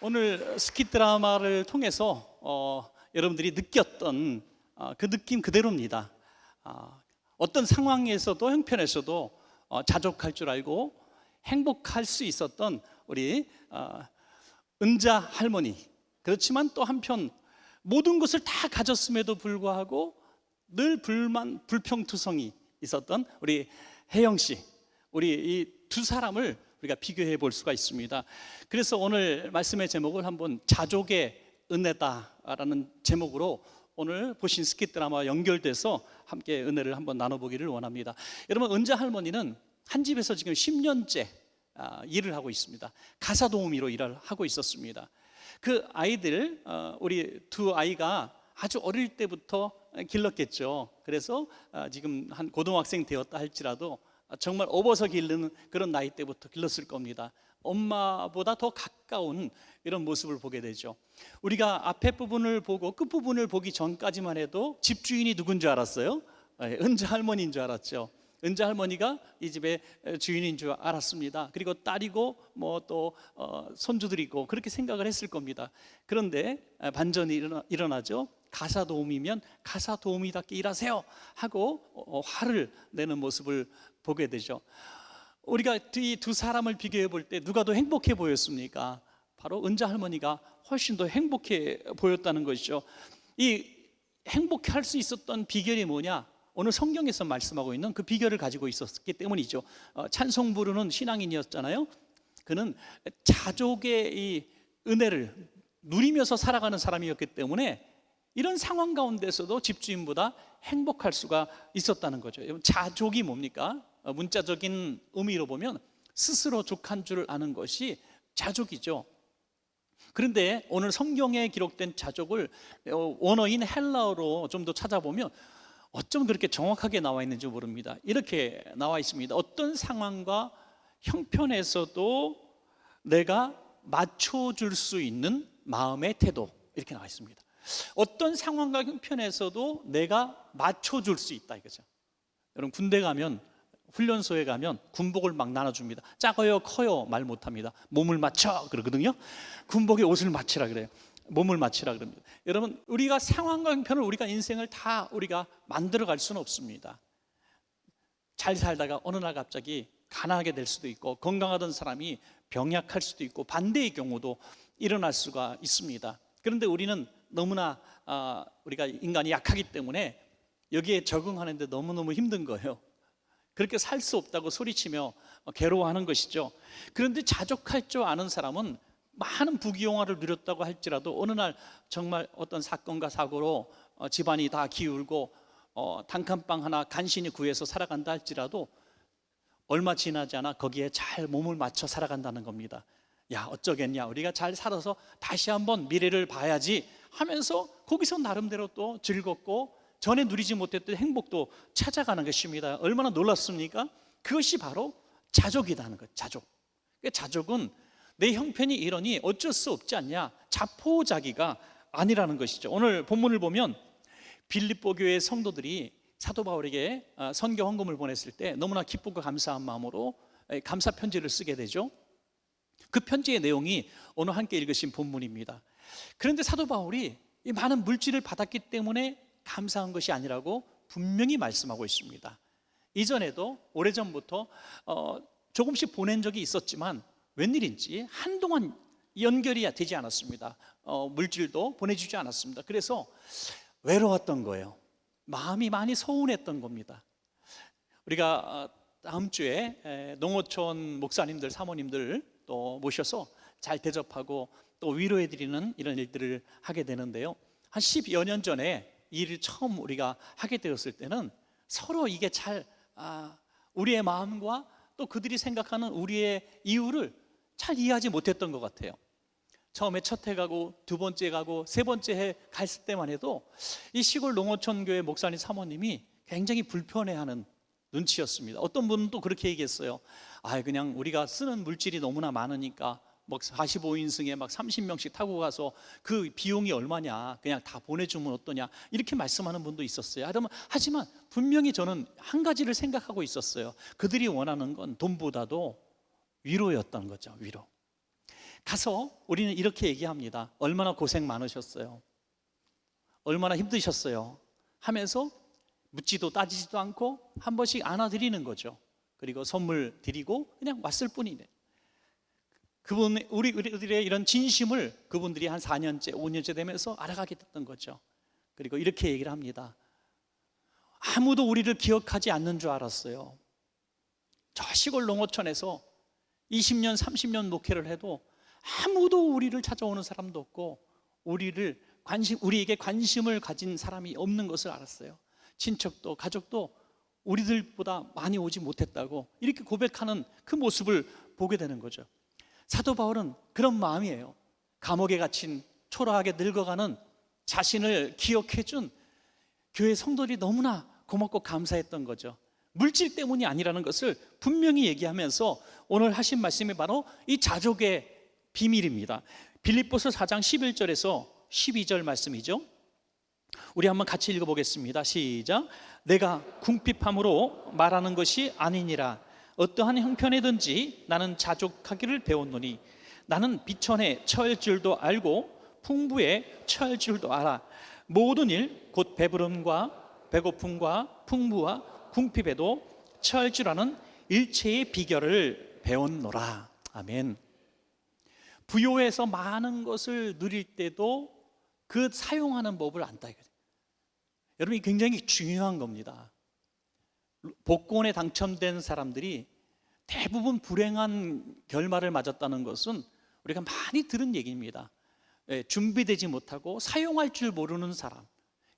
오늘 스키 드라마를 통해서 여러분들이 느꼈던 그 느낌 그대로입니다. 어떤 상황에서도 형편에서도 자족할 줄 알고 행복할 수 있었던 우리 은자 할머니, 그렇지만 또 한편 모든 것을 다 가졌음에도 불구하고 늘 불평투성이 있었던 우리 혜영 씨, 우리 이 두 사람을 우리가 비교해 볼 수가 있습니다. 그래서 오늘 말씀의 제목을 한번 자족의 은혜다라는 제목으로 오늘 보신 스키 드라마와 연결돼서 함께 은혜를 한번 나눠보기를 원합니다. 여러분, 은자 할머니는 한 집에서 지금 10년째 일을 하고 있습니다. 가사 도우미로 일을 하고 있었습니다. 그 아이들, 우리 두 아이가 아주 어릴 때부터 길렀겠죠. 그래서 지금 한 고등학생 되었다 할지라도 정말 업어서 기르는 그런 나이 때부터 길렀을 겁니다. 엄마보다 더 가까운 이런 모습을 보게 되죠. 우리가 앞에 부분을 보고 끝 부분을 보기 전까지만 해도 집주인이 누군 줄 알았어요? 은자 할머니인 줄 알았죠. 은자 할머니가 이 집의 주인인 줄 알았습니다. 그리고 딸이고 뭐 또 손주들이고 그렇게 생각을 했을 겁니다. 그런데 반전이 일어나죠. 가사 도우미면 가사 도우미답게 일하세요 하고 화를 내는 모습을 보게 되죠. 우리가 이 두 사람을 비교해 볼 때 누가 더 행복해 보였습니까? 바로 은자 할머니가 훨씬 더 행복해 보였다는 것이죠. 이 행복할 수 있었던 비결이 뭐냐? 오늘 성경에서 말씀하고 있는 그 비결을 가지고 있었기 때문이죠. 찬송 부르는 신앙인이었잖아요. 그는 자족의 이 은혜를 누리면서 살아가는 사람이었기 때문에 이런 상황 가운데서도 집주인보다 행복할 수가 있었다는 거죠. 자족이 뭡니까? 문자적인 의미로 보면 스스로 족한 줄 아는 것이 자족이죠. 그런데 오늘 성경에 기록된 자족을 원어인 헬라어로 좀 더 찾아보면 어쩜 그렇게 정확하게 나와 있는지 모릅니다. 이렇게 나와 있습니다. 어떤 상황과 형편에서도 내가 맞춰줄 수 있는 마음의 태도, 이렇게 나와 있습니다. 어떤 상황과 형편에서도 내가 맞춰줄 수 있다 이거죠. 여러분, 군대 가면, 훈련소에 가면 군복을 막 나눠줍니다. 작아요 커요 말 못합니다. 몸을 맞춰 그러거든요. 군복에 옷을 맞추라 그래요. 몸을 맞추라 그럽니다. 여러분, 우리가 상황과 형편을, 우리가 인생을 다 우리가 만들어 갈 수는 없습니다. 잘 살다가 어느 날 갑자기 가난하게 될 수도 있고, 건강하던 사람이 병약할 수도 있고, 반대의 경우도 일어날 수가 있습니다. 그런데 우리는 너무나 우리가 인간이 약하기 때문에 여기에 적응하는데 너무너무 힘든 거예요. 그렇게 살 수 없다고 소리치며 괴로워하는 것이죠. 그런데 자족할 줄 아는 사람은 많은 부귀영화를 누렸다고 할지라도 어느 날 정말 어떤 사건과 사고로 집안이 다 기울고 단칸방 하나 간신히 구해서 살아간다 할지라도 얼마 지나지 않아 거기에 잘 몸을 맞춰 살아간다는 겁니다. 야, 어쩌겠냐, 우리가 잘 살아서 다시 한번 미래를 봐야지 하면서 거기서 나름대로 또 즐겁고 전에 누리지 못했던 행복도 찾아가는 것입니다. 얼마나 놀랍습니까? 그것이 바로 자족이라는 것. 자족은 내 형편이 이러니 어쩔 수 없지 않냐, 자포자기가 아니라는 것이죠. 오늘 본문을 보면 빌립보 교회 성도들이 사도 바울에게 선교 헌금을 보냈을 때 너무나 기쁘고 감사한 마음으로 감사 편지를 쓰게 되죠. 그 편지의 내용이 오늘 함께 읽으신 본문입니다. 그런데 사도 바울이 이 많은 물질을 받았기 때문에 감사한 것이 아니라고 분명히 말씀하고 있습니다. 이전에도 오래전부터 조금씩 보낸 적이 있었지만 웬일인지 한동안 연결이 되지 않았습니다. 물질도 보내주지 않았습니다. 그래서 외로웠던 거예요. 마음이 많이 서운했던 겁니다. 우리가 다음 주에 농어촌 목사님들, 사모님들 또 모셔서 잘 대접하고 또 위로해드리는 이런 일들을 하게 되는데요, 한 10여 년 전에 이 일을 처음 우리가 하게 되었을 때는 서로 이게 잘 우리의 마음과 또 그들이 생각하는 우리의 이유를 잘 이해하지 못했던 것 같아요. 처음에 첫 해 가고 두 번째 가고 세 번째 해 갔을 때만 해도 이 시골 농어촌 교회 목사님 사모님이 굉장히 불편해하는 눈치였습니다. 어떤 분은 또 그렇게 얘기했어요. 그냥 우리가 쓰는 물질이 너무나 많으니까 막 45인승에 막 30명씩 타고 가서 그 비용이 얼마냐, 그냥 다 보내주면 어떠냐, 이렇게 말씀하는 분도 있었어요. 하지만 분명히 저는 한 가지를 생각하고 있었어요. 그들이 원하는 건 돈보다도 위로였던 거죠. 위로. 가서 우리는 이렇게 얘기합니다. 얼마나 고생 많으셨어요, 얼마나 힘드셨어요 하면서 묻지도 따지지도 않고 한 번씩 안아드리는 거죠. 그리고 선물 드리고 그냥 왔을 뿐이네. 우리들의 이런 진심을 그분들이 한 4년째 5년째 되면서 알아가게 됐던 거죠. 그리고 이렇게 얘기를 합니다. 아무도 우리를 기억하지 않는 줄 알았어요. 저 시골 농어촌에서 20년 30년 목회를 해도 아무도 우리를 찾아오는 사람도 없고 우리에게 관심을 가진 사람이 없는 것을 알았어요. 친척도 가족도 우리들보다 많이 오지 못했다고 이렇게 고백하는 그 모습을 보게 되는 거죠. 사도 바울은 그런 마음이에요. 감옥에 갇힌 초라하게 늙어가는 자신을 기억해준 교회 성도들이 너무나 고맙고 감사했던 거죠. 물질 때문이 아니라는 것을 분명히 얘기하면서 오늘 하신 말씀이 바로 이 자족의 비밀입니다. 빌립보서 4장 11절에서 12절 말씀이죠. 우리 한번 같이 읽어보겠습니다. 시작. 내가 궁핍함으로 말하는 것이 아니니라. 어떠한 형편이든지 나는 자족하기를 배웠노니 나는 비천에 처할 줄도 알고 풍부에 처할 줄도 알아. 모든 일 곧 배부름과 배고픔과 풍부와 궁핍에도 처할 줄 아는 일체의 비결을 배웠노라. 아멘. 부요해서 많은 것을 누릴 때도 그 사용하는 법을 안다. 여러분, 이 굉장히 중요한 겁니다. 복권에 당첨된 사람들이 대부분 불행한 결말을 맞았다는 것은 우리가 많이 들은 얘기입니다. 준비되지 못하고 사용할 줄 모르는 사람,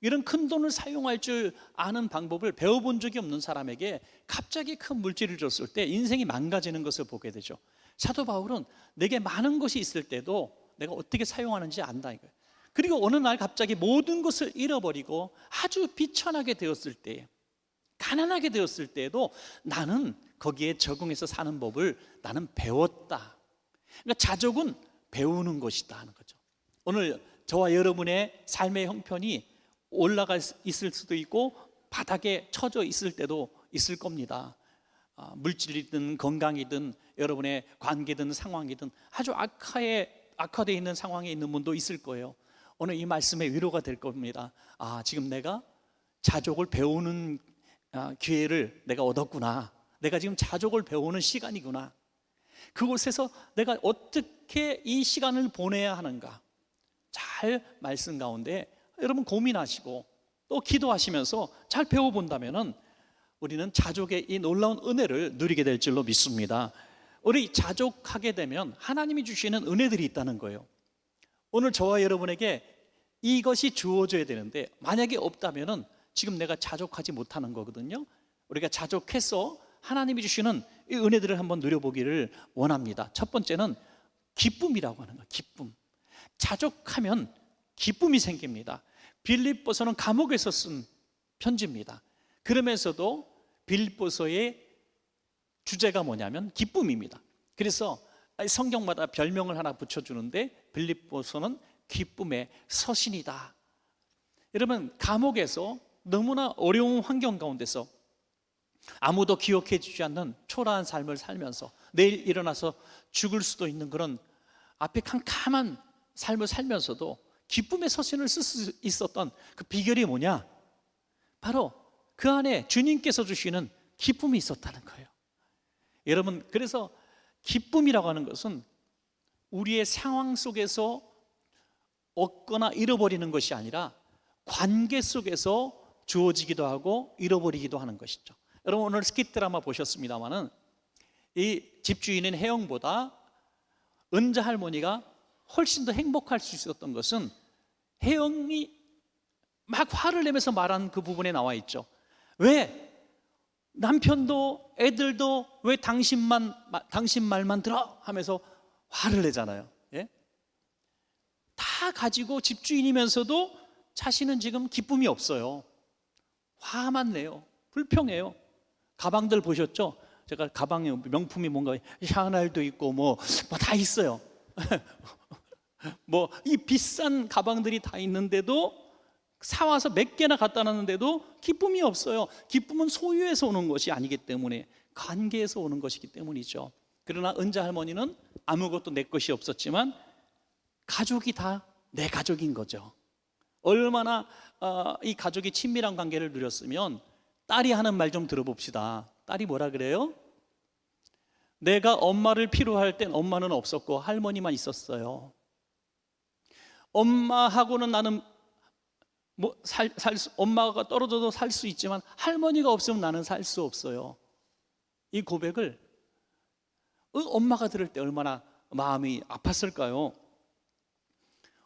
이런 큰 돈을 사용할 줄 아는 방법을 배워본 적이 없는 사람에게 갑자기 큰 물질을 줬을 때 인생이 망가지는 것을 보게 되죠. 사도 바울은 내게 많은 것이 있을 때도 내가 어떻게 사용하는지 안다 이거예요. 그리고 어느 날 갑자기 모든 것을 잃어버리고 아주 비천하게 되었을 때, 가난하게 되었을 때에도 나는 거기에 적응해서 사는 법을 나는 배웠다. 그러니까 자족은 배우는 것이다 하는 거죠. 오늘 저와 여러분의 삶의 형편이 올라가 있을 수도 있고 바닥에 처져 있을 때도 있을 겁니다. 물질이든 건강이든 여러분의 관계든 상황이든 아주 악화되어 있는 상황에 있는 분도 있을 거예요. 오늘 이 말씀의 위로가 될 겁니다. 지금 내가 자족을 배우는 기회를 내가 얻었구나. 내가 지금 자족을 배우는 시간이구나. 그곳에서 내가 어떻게 이 시간을 보내야 하는가, 잘 말씀 가운데 여러분 고민하시고 또 기도하시면서 잘 배워본다면 우리는 자족의 이 놀라운 은혜를 누리게 될 줄로 믿습니다. 우리 자족하게 되면 하나님이 주시는 은혜들이 있다는 거예요. 오늘 저와 여러분에게 이것이 주어져야 되는데 만약에 없다면 지금 내가 자족하지 못하는 거거든요. 우리가 자족해서 하나님이 주시는 이 은혜들을 한번 누려보기를 원합니다. 첫 번째는 기쁨이라고 하는 거예요. 기쁨. 자족하면 기쁨이 생깁니다. 빌립보서는 감옥에서 쓴 편지입니다. 그러면서도 빌립보서의 주제가 뭐냐면 기쁨입니다. 그래서 성경마다 별명을 하나 붙여주는데 빌립보서는 기쁨의 서신이다. 여러분, 감옥에서 너무나 어려운 환경 가운데서 아무도 기억해 주지 않는 초라한 삶을 살면서 내일 일어나서 죽을 수도 있는 그런 앞에 캄캄한 삶을 살면서도 기쁨의 서신을 쓸 수 있었던 그 비결이 뭐냐? 바로 그 안에 주님께서 주시는 기쁨이 있었다는 거예요. 여러분, 그래서 기쁨이라고 하는 것은 우리의 상황 속에서 얻거나 잃어버리는 것이 아니라 관계 속에서 주어지기도 하고 잃어버리기도 하는 것이죠. 여러분, 오늘 스킷 드라마 보셨습니다마는 이 집주인인 혜영보다 은자 할머니가 훨씬 더 행복할 수 있었던 것은 혜영이 막 화를 내면서 말한 그 부분에 나와 있죠. 왜? 남편도 애들도 왜 당신 말만 들어? 하면서 화를 내잖아요. 예? 다 가지고 집주인이면서도 자신은 지금 기쁨이 없어요. 화만 내요. 불평해요. 가방들 보셨죠? 제가 가방에 명품이 뭔가 샤넬도 있고 뭐 다 있어요. 뭐 이 비싼 가방들이 다 있는데도 사와서 몇 개나 갖다 놨는데도 기쁨이 없어요. 기쁨은 소유에서 오는 것이 아니기 때문에 관계에서 오는 것이기 때문이죠. 그러나 은자 할머니는 아무것도 내 것이 없었지만 가족이 다 내 가족인 거죠. 얼마나 이 가족이 친밀한 관계를 누렸으면 딸이 하는 말 좀 들어봅시다. 딸이 뭐라 그래요? 내가 엄마를 필요할 땐 엄마는 없었고 할머니만 있었어요. 엄마하고는 나는 엄마가 떨어져도 살 수 있지만 할머니가 없으면 나는 살 수 없어요. 이 고백을 엄마가 들을 때 얼마나 마음이 아팠을까요?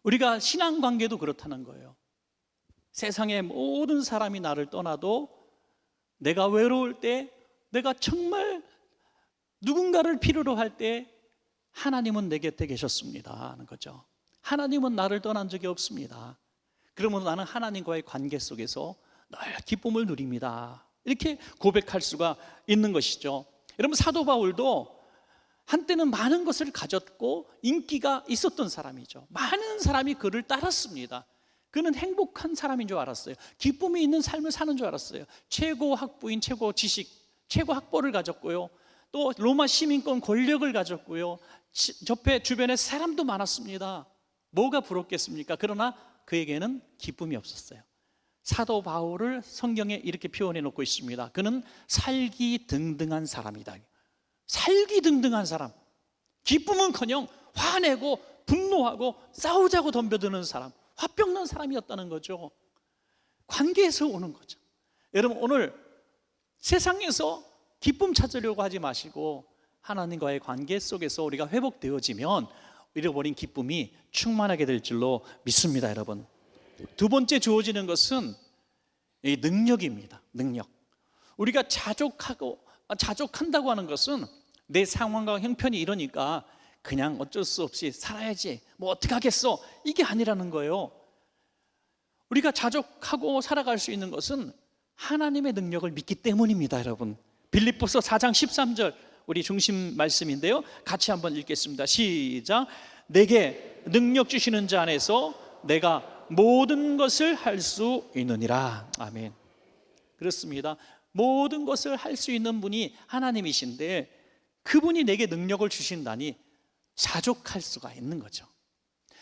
우리가 신앙관계도 그렇다는 거예요. 세상의 모든 사람이 나를 떠나도 내가 외로울 때, 내가 정말 누군가를 필요로 할 때 하나님은 내 곁에 계셨습니다 하는 거죠. 하나님은 나를 떠난 적이 없습니다. 그러면 나는 하나님과의 관계 속에서 늘 기쁨을 누립니다. 이렇게 고백할 수가 있는 것이죠. 여러분, 사도 바울도 한때는 많은 것을 가졌고 인기가 있었던 사람이죠. 많은 사람이 그를 따랐습니다. 그는 행복한 사람인 줄 알았어요. 기쁨이 있는 삶을 사는 줄 알았어요. 최고 학부인, 최고 지식, 최고 학벌을 가졌고요. 또 로마 시민권 권력을 가졌고요. 주변에 사람도 많았습니다. 뭐가 부럽겠습니까? 그러나 그에게는 기쁨이 없었어요. 사도 바울을 성경에 이렇게 표현해 놓고 있습니다. 그는 살기등등한 사람이다. 살기등등한 사람. 기쁨은커녕 화내고 분노하고 싸우자고 덤벼드는 사람, 화병난 사람이었다는 거죠. 관계에서 오는 거죠. 여러분, 오늘 세상에서 기쁨 찾으려고 하지 마시고 하나님과의 관계 속에서 우리가 회복되어지면 잃어버린 기쁨이 충만하게 될 줄로 믿습니다. 여러분, 두 번째 주어지는 것은 이 능력입니다. 능력. 우리가 자족한다고 하는 것은 내 상황과 형편이 이러니까 그냥 어쩔 수 없이 살아야지, 뭐 어떡하겠어, 이게 아니라는 거예요. 우리가 자족하고 살아갈 수 있는 것은 하나님의 능력을 믿기 때문입니다. 여러분, 빌립보서 4장 13절 우리 중심 말씀인데요, 같이 한번 읽겠습니다. 시작. 내게 능력 주시는 자 안에서 내가 모든 것을 할 수 있느니라. 아멘. 그렇습니다. 모든 것을 할 수 있는 분이 하나님이신데 그분이 내게 능력을 주신다니 자족할 수가 있는 거죠.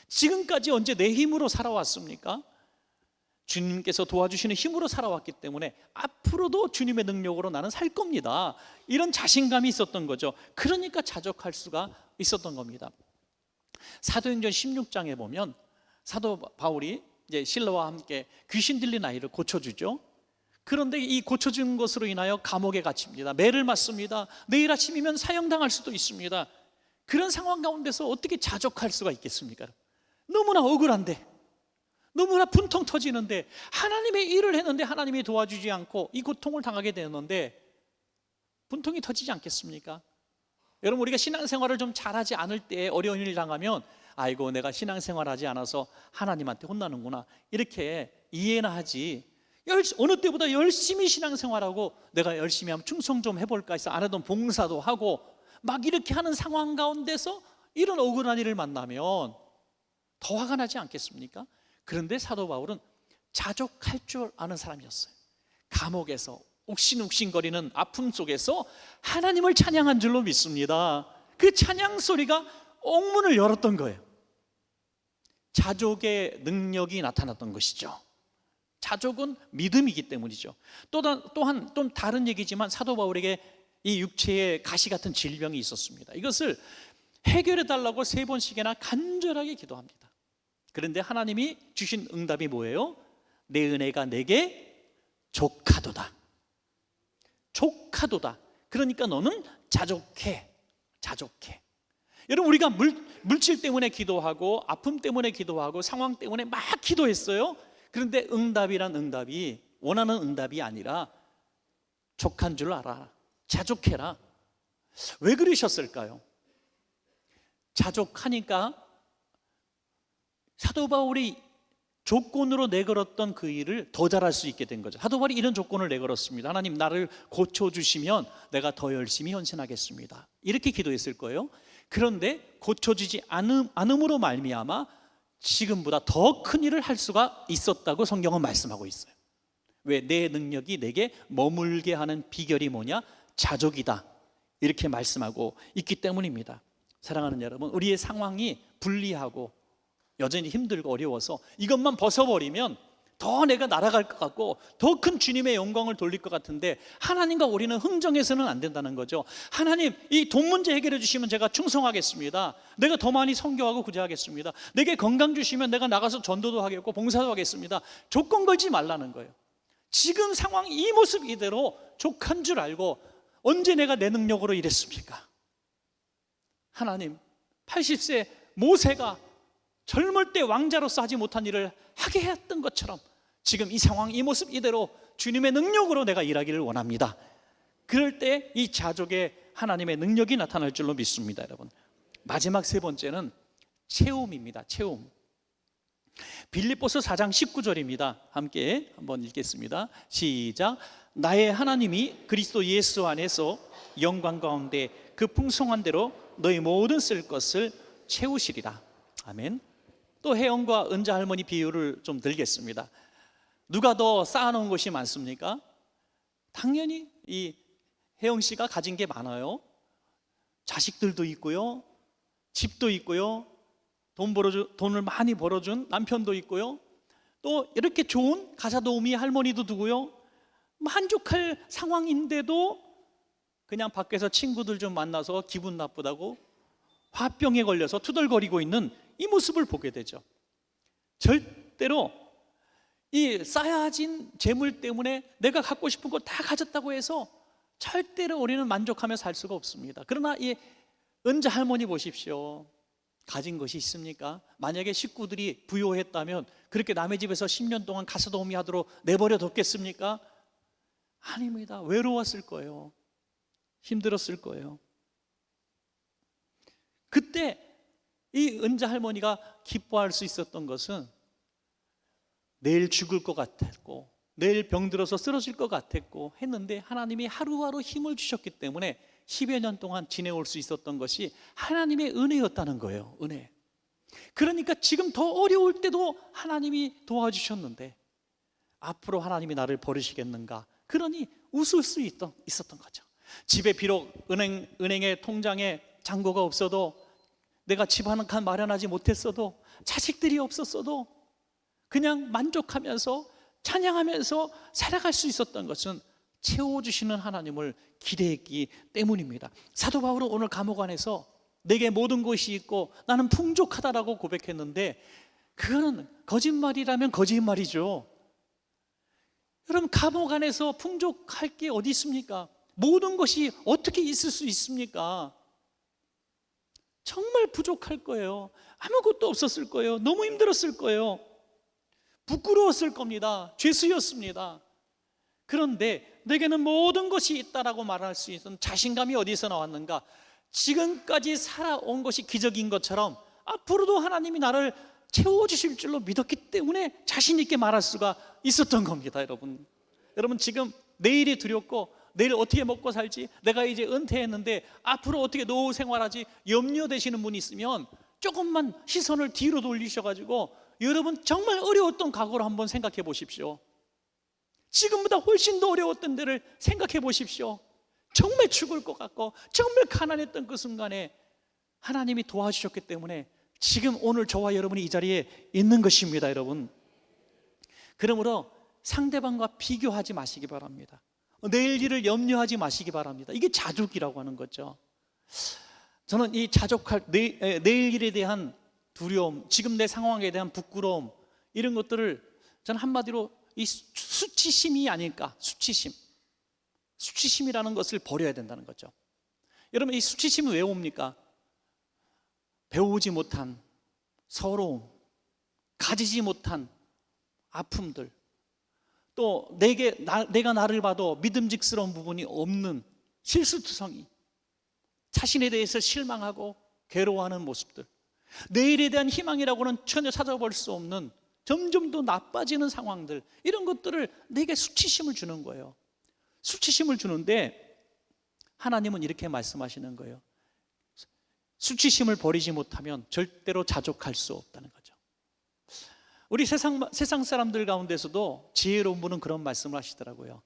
지금까지 언제 내 힘으로 살아왔습니까? 주님께서 도와주시는 힘으로 살아왔기 때문에 앞으로도 주님의 능력으로 나는 살 겁니다. 이런 자신감이 있었던 거죠. 그러니까 자족할 수가 있었던 겁니다. 사도행전 16장에 보면 사도 바울이 이제 실로와 함께 귀신 들린 아이를 고쳐주죠. 그런데 이 고쳐준 것으로 인하여 감옥에 갇힙니다. 매를 맞습니다. 내일 아침이면 사형당할 수도 있습니다. 그런 상황 가운데서 어떻게 자족할 수가 있겠습니까? 너무나 억울한데, 너무나 분통 터지는데, 하나님의 일을 했는데 하나님이 도와주지 않고 이 고통을 당하게 되었는데 분통이 터지지 않겠습니까? 여러분, 우리가 신앙생활을 좀 잘하지 않을 때 어려운 일을 당하면 아이고, 내가 신앙생활하지 않아서 하나님한테 혼나는구나, 이렇게 이해나 하지, 어느 때보다 열심히 신앙생활하고 내가 열심히 하면 충성 좀 해볼까 해서 안 하던 봉사도 하고 막 이렇게 하는 상황 가운데서 이런 억울한 일을 만나면 더 화가 나지 않겠습니까? 그런데 사도 바울은 자족할 줄 아는 사람이었어요. 감옥에서 욱신욱신거리는 아픔 속에서 하나님을 찬양한 줄로 믿습니다. 그 찬양 소리가 옥문을 열었던 거예요. 자족의 능력이 나타났던 것이죠. 자족은 믿음이기 때문이죠. 또한 좀 다른 얘기지만 사도 바울에게 이 육체에 가시 같은 질병이 있었습니다. 이것을 해결해 달라고 3번씩이나 간절하게 기도합니다. 그런데 하나님이 주신 응답이 뭐예요? 내 은혜가 내게 족하도다. 족하도다. 그러니까 너는 자족해. 여러분, 우리가 물질 때문에 기도하고 아픔 때문에 기도하고 상황 때문에 막 기도했어요. 그런데 응답이 원하는 응답이 아니라 족한 줄 알아. 자족해라. 왜 그러셨을까요? 자족하니까 사도 바울이 조건으로 내걸었던 그 일을 더 잘할 수 있게 된 거죠. 사도 바울이 이런 조건을 내걸었습니다. 하나님, 나를 고쳐주시면 내가 더 열심히 헌신하겠습니다. 이렇게 기도했을 거예요. 그런데 고쳐주지 않음으로 말미암아 지금보다 더 큰 일을 할 수가 있었다고 성경은 말씀하고 있어요. 왜? 내 능력이 내게 머물게 하는 비결이 뭐냐? 자족이다. 이렇게 말씀하고 있기 때문입니다. 사랑하는 여러분, 우리의 상황이 불리하고 여전히 힘들고 어려워서 이것만 벗어버리면 더 내가 날아갈 것 같고 더 큰 주님의 영광을 돌릴 것 같은데, 하나님과 우리는 흥정해서는 안 된다는 거죠. 하나님, 이 돈 문제 해결해 주시면 제가 충성하겠습니다. 내가 더 많이 선교하고 구제하겠습니다. 내게 건강 주시면 내가 나가서 전도도 하겠고 봉사도 하겠습니다. 조건 걸지 말라는 거예요. 지금 상황 이 모습 이대로 족한 줄 알고 언제 내가 내 능력으로 일했습니까? 하나님, 80세 모세가 젊을 때 왕자로서 하지 못한 일을 하게 했던 것처럼 지금 이 상황 이 모습 이대로 주님의 능력으로 내가 일하기를 원합니다. 그럴 때 이 자족에 하나님의 능력이 나타날 줄로 믿습니다. 여러분, 마지막 세 번째는 체험입니다. 체험. 빌립보서 4장 19절입니다. 함께 한번 읽겠습니다. 시작. 나의 하나님이 그리스도 예수 안에서 영광 가운데 그 풍성한 대로 너희 모든 쓸 것을 채우시리라. 아멘. 또 혜영과 은자 할머니 비유를 좀 들겠습니다. 누가 더 쌓아놓은 것이 많습니까? 당연히 이 혜영 씨가 가진 게 많아요. 자식들도 있고요, 집도 있고요, 돈을 많이 벌어준 남편도 있고요, 또 이렇게 좋은 가사도우미 할머니도 두고요. 만족할 상황인데도 그냥 밖에서 친구들 좀 만나서 기분 나쁘다고 화병에 걸려서 투덜거리고 있는 이 모습을 보게 되죠. 절대로 이 쌓여진 재물 때문에 내가 갖고 싶은 거 다 가졌다고 해서 절대로 우리는 만족하며 살 수가 없습니다. 그러나 이 은자 할머니 보십시오. 가진 것이 있습니까? 만약에 식구들이 부요했다면 그렇게 남의 집에서 10년 동안 가사도우미 하도록 내버려 뒀겠습니까? 아닙니다. 외로웠을 거예요. 힘들었을 거예요. 그때 이 은자 할머니가 기뻐할 수 있었던 것은 내일 죽을 것 같았고 내일 병들어서 쓰러질 것 같았고 했는데 하나님이 하루하루 힘을 주셨기 때문에 10여 년 동안 지내올 수 있었던 것이 하나님의 은혜였다는 거예요. 은혜. 그러니까 지금 더 어려울 때도 하나님이 도와주셨는데 앞으로 하나님이 나를 버리시겠는가, 그러니 웃을 수 있었던 거죠. 집에 비록 은행의 통장에 잔고가 없어도, 내가 집 한 칸 마련하지 못했어도, 자식들이 없었어도 그냥 만족하면서 찬양하면서 살아갈 수 있었던 것은 채워주시는 하나님을 기대했기 때문입니다. 사도 바울은 오늘 감옥 안에서 내게 모든 것이 있고 나는 풍족하다라고 고백했는데 그거는 거짓말이라면 거짓말이죠. 여러분, 감옥 안에서 풍족할 게 어디 있습니까? 모든 것이 어떻게 있을 수 있습니까? 정말 부족할 거예요. 아무것도 없었을 거예요. 너무 힘들었을 거예요. 부끄러웠을 겁니다. 죄수였습니다. 그런데 내게는 모든 것이 있다라고 말할 수 있는 자신감이 어디서 나왔는가? 지금까지 살아온 것이 기적인 것처럼 앞으로도 하나님이 나를 채워주실 줄로 믿었기 때문에 자신 있게 말할 수가 있었던 겁니다. 여러분 지금 내일이 두렵고 내일 어떻게 먹고 살지, 내가 이제 은퇴했는데 앞으로 어떻게 노후 생활하지 염려되시는 분이 있으면 조금만 시선을 뒤로 돌리셔가지고 여러분 정말 어려웠던 과거를 한번 생각해 보십시오. 지금보다 훨씬 더 어려웠던 데를 생각해 보십시오. 정말 죽을 것 같고 정말 가난했던 그 순간에 하나님이 도와주셨기 때문에 지금 오늘 저와 여러분이 이 자리에 있는 것입니다. 여러분, 그러므로 상대방과 비교하지 마시기 바랍니다. 내일 일을 염려하지 마시기 바랍니다. 이게 자족이라고 하는 거죠. 저는 이 자족할 내일 일에 대한 두려움, 지금 내 상황에 대한 부끄러움, 이런 것들을 저는 한마디로 이 수치심이 아닐까. 수치심이라는 것을 버려야 된다는 거죠. 여러분, 이 수치심은 왜 옵니까? 배우지 못한 서러움, 가지지 못한 아픔들, 또 내가 나를 봐도 믿음직스러운 부분이 없는 실수투성이, 자신에 대해서 실망하고 괴로워하는 모습들, 내일에 대한 희망이라고는 전혀 찾아볼 수 없는 점점 더 나빠지는 상황들, 이런 것들을 내게 수치심을 주는 거예요. 수치심을 주는데 하나님은 이렇게 말씀하시는 거예요. 수치심을 버리지 못하면 절대로 자족할 수 없다는 거죠. 우리 세상 사람들 가운데서도 지혜로운 분은 그런 말씀을 하시더라고요.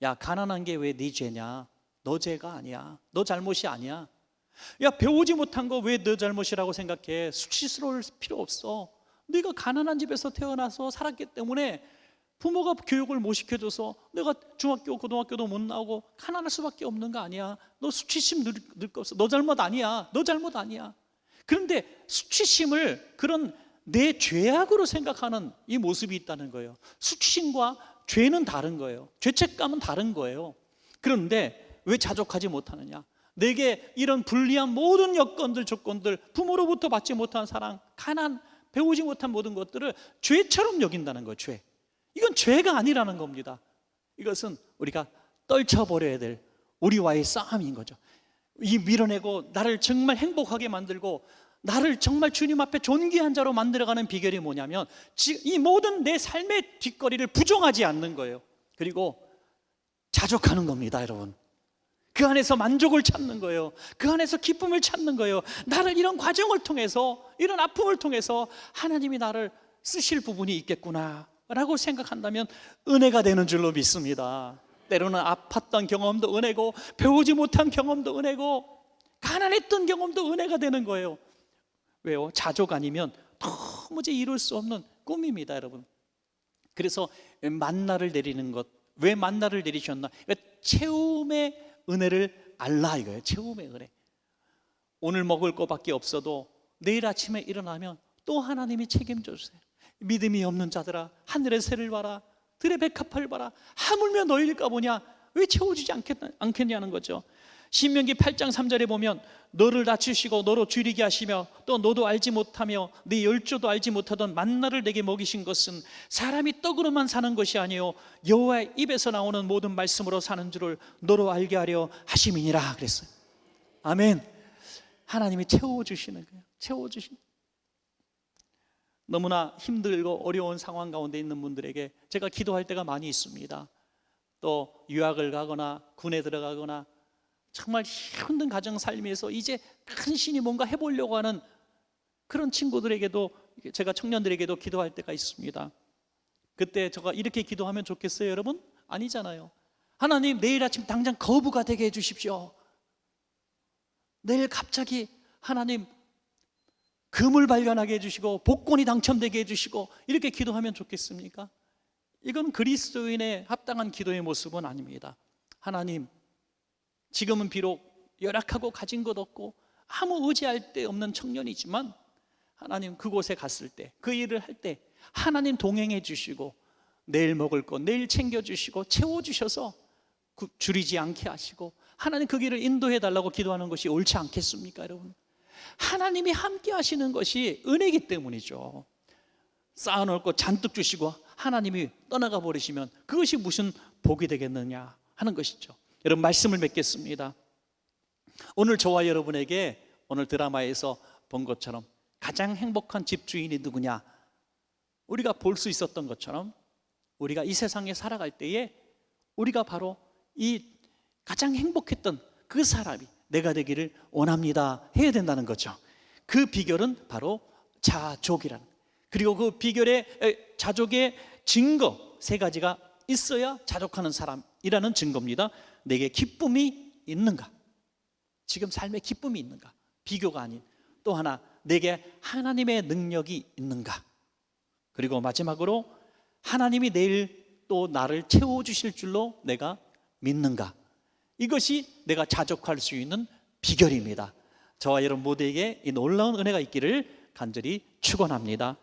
야, 가난한 게 왜 네 죄냐? 너 죄가 아니야. 너 잘못이 아니야. 야, 배우지 못한 거 왜 너 잘못이라고 생각해? 수치스러울 필요 없어. 네가 가난한 집에서 태어나서 살았기 때문에 부모가 교육을 못 시켜줘서 내가 중학교, 고등학교도 못 나오고 가난할 수밖에 없는 거 아니야. 너 수치심 늘 거 없어. 너 잘못 아니야. 너 잘못 아니야. 그런데 수치심을 그런 내 죄악으로 생각하는 이 모습이 있다는 거예요. 수치심과 죄는 다른 거예요. 죄책감은 다른 거예요. 그런데 왜 자족하지 못하느냐? 내게 이런 불리한 모든 여건들, 조건들, 부모로부터 받지 못한 사랑, 가난, 배우지 못한 모든 것들을 죄처럼 여긴다는 거예요. 죄. 이건 죄가 아니라는 겁니다. 이것은 우리가 떨쳐버려야 될 우리와의 싸움인 거죠. 이 밀어내고 나를 정말 행복하게 만들고 나를 정말 주님 앞에 존귀한 자로 만들어가는 비결이 뭐냐면 이 모든 내 삶의 뒷거리를 부정하지 않는 거예요. 그리고 자족하는 겁니다, 여러분. 그 안에서 만족을 찾는 거예요. 그 안에서 기쁨을 찾는 거예요. 나를 이런 과정을 통해서, 이런 아픔을 통해서 하나님이 나를 쓰실 부분이 있겠구나 라고 생각한다면 은혜가 되는 줄로 믿습니다. 때로는 아팠던 경험도 은혜고, 배우지 못한 경험도 은혜고, 가난했던 경험도 은혜가 되는 거예요. 왜요? 자족 아니면 도무지 이룰 수 없는 꿈입니다, 여러분. 그래서 만나를 내리는 것, 왜 만나를 내리셨나? 채움의 은혜를 알라 이거예요. 채움의 은혜. 오늘 먹을 것밖에 없어도 내일 아침에 일어나면 또 하나님이 책임져 주세요. 믿음이 없는 자들아, 하늘의 새를 봐라, 들의 백합화를 봐라. 하물며 너희일까 보냐? 왜 채워주지 않겠냐는 거죠. 신명기 8장 3절에 보면 너를 낮추시고 너로 줄이게 하시며 또 너도 알지 못하며 네 열조도 알지 못하던 만나를 내게 먹이신 것은 사람이 떡으로만 사는 것이 아니요 여호와의 입에서 나오는 모든 말씀으로 사는 줄을 너로 알게 하려 하심이니라 그랬어요. 아멘. 하나님이 채워주시는 거예요. 채워주시는. 너무나 힘들고 어려운 상황 가운데 있는 분들에게 제가 기도할 때가 많이 있습니다. 또 유학을 가거나 군에 들어가거나 정말 힘든 가정 삶에서 이제 간신히 뭔가 해보려고 하는 그런 친구들에게도, 제가 청년들에게도 기도할 때가 있습니다. 그때 제가 이렇게 기도하면 좋겠어요, 여러분? 아니잖아요. 하나님, 내일 아침 당장 거부가 되게 해주십시오. 내일 갑자기 하나님 금을 발견하게 해주시고 복권이 당첨되게 해주시고 이렇게 기도하면 좋겠습니까? 이건 그리스도인의 합당한 기도의 모습은 아닙니다. 하나님, 지금은 비록 열악하고 가진 것 없고 아무 의지할 데 없는 청년이지만 하나님, 그곳에 갔을 때, 그 일을 할 때 하나님 동행해 주시고 내일 먹을 것 내일 챙겨주시고 채워주셔서 줄이지 않게 하시고 하나님 그 길을 인도해 달라고 기도하는 것이 옳지 않겠습니까, 여러분? 하나님이 함께 하시는 것이 은혜이기 때문이죠. 쌓아놓을 것 잔뜩 주시고 하나님이 떠나가 버리시면 그것이 무슨 복이 되겠느냐 하는 것이죠. 여러분, 말씀을 맺겠습니다. 오늘 저와 여러분에게 오늘 드라마에서 본 것처럼 가장 행복한 집주인이 누구냐, 우리가 볼 수 있었던 것처럼 우리가 이 세상에 살아갈 때에 우리가 바로 이 가장 행복했던 그 사람이 내가 되기를 원합니다 해야 된다는 거죠. 그 비결은 바로 자족이라는, 그리고 그 비결의 자족의 증거 3가지가 있어야 자족하는 사람이라는 증거입니다. 내게 기쁨이 있는가, 지금 삶에 기쁨이 있는가, 비교가 아닌. 또 하나, 내게 하나님의 능력이 있는가. 그리고 마지막으로 하나님이 내일 또 나를 채워주실 줄로 내가 믿는가. 이것이 내가 자족할 수 있는 비결입니다. 저와 여러분 모두에게 이 놀라운 은혜가 있기를 간절히 축원합니다.